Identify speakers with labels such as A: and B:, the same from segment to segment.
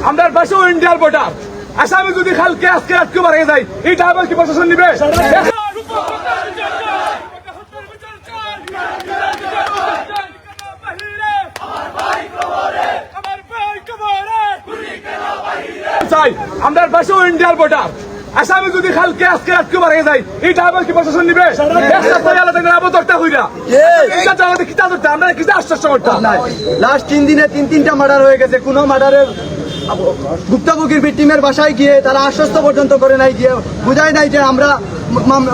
A: আমরা পাশেও ইন্ডিয়ার বর্ডার আসামি যদি খালকে আজকে আটকে মারা যায় এটা আবার কি প্রশাসন নিবে? চাই আমরা পাশেও ইন্ডিয়ার বর্ডার আসামি যদি খালকে আজকে আটকে মারা যায় এটা আবার কি প্রশাসন নিবে? আমরা কি আশ্বাস করতাম
B: লাস্ট 3 দিনে 3টা মার্ডার হয়ে গেছে। কোনো মার্ডারের ভুক্তভোগীর টিমের বাসায় গিয়ে তারা আশ্বস্ত পর্যন্ত করে নাই, গিয়ে বুঝায় নাই যে আমরা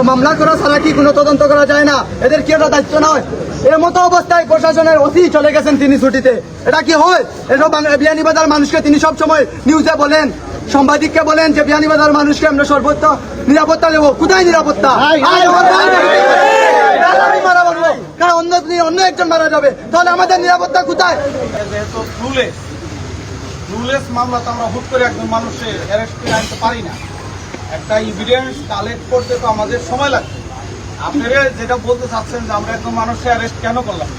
B: মামলা করা ছাড়া কি কোনো তদন্ত করা যায় না, এদের কি একটা দায়িত্ব নয়? এর মতো অবস্থায় প্রশাসনের ওসি চলে গেছেন তিনি ছুটিতে। এটা কি হয়? এসব বিয়ানীবাজার মানুষকে তিনি সব সময় নিউজে বলেন, সাংবাদিককে বলেন যে বিয়ানীবাজার মানুষকে আমরা সর্বোচ্চ নিরাপত্তা দেবো। কোথায় নিরাপত্তা? অন্য একজন মারা যাবে, তাহলে আমাদের নিরাপত্তা কোথায়?
C: রুলেস মামলাতে আমরা হুট করে একজন মানুষের অ্যারেস্ট করে আনতে পারি না। একটা এভিডেন্স কালেক্ট করতে তো আমাদের সময় লাগবে। আপনারা যেটা বলতে চাচ্ছেন যে আমরা একজন মানুষকে অ্যারেস্ট কেন করলাম,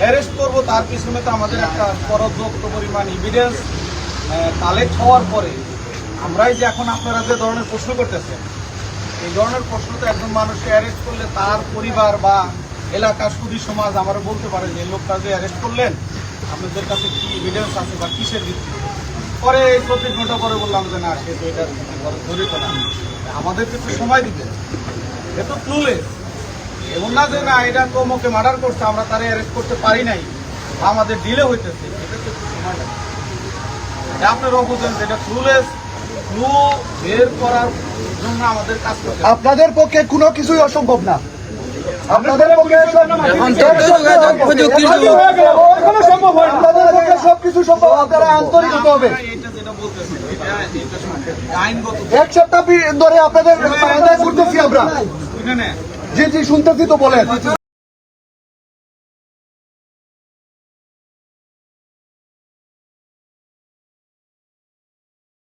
C: অ্যারেস্ট করবো তার পিছনে তো আমাদের একটা পর্যাপ্ত পরিমাণ এভিডেন্স কালেক্ট হওয়ার পরে আমরাই যে এখন আপনারা যে ধরনের প্রশ্ন করতেছেন, এই ধরনের প্রশ্ন তো একজন মানুষকে অ্যারেস্ট করলে তার পরিবার বা এলাকা সুধী সমাজ আমরা বলতে পারে যে লোকটা যে অ্যারেস্ট করলেন আপনাদের কাছে কি এভিডেন্স আছে বা কিসের ভিত্তি। পরে 24 ঘন্টা পরে বললাম যে না, সে তো এটা জড়িত না, আমাদেরকে একটু সময় দিতে। এ তো ক্লুলেস, এমন না যে না এটা তো ওকে মার্ডার করছে আমরা তারা অ্যারেস্ট করতে পারি নাই, আমাদের ডিলে হইতেছে, এটা তো একটু সময় লাগে। আপনারাও বুঝেন যে এটা ক্লুলেস, ক্লু বের করার জন্য আমাদের কাজ করতে।
B: আপনাদের পক্ষে কোনো কিছুই অসম্ভব না। আপনাদের পক্ষে সবকিছু সম্ভব, আপনারা আন্তরিক হতে হবে। এক সপ্তাহ ধরে আপনাদের করতেছি আমরা, জি শুনতেছি তো বলেন।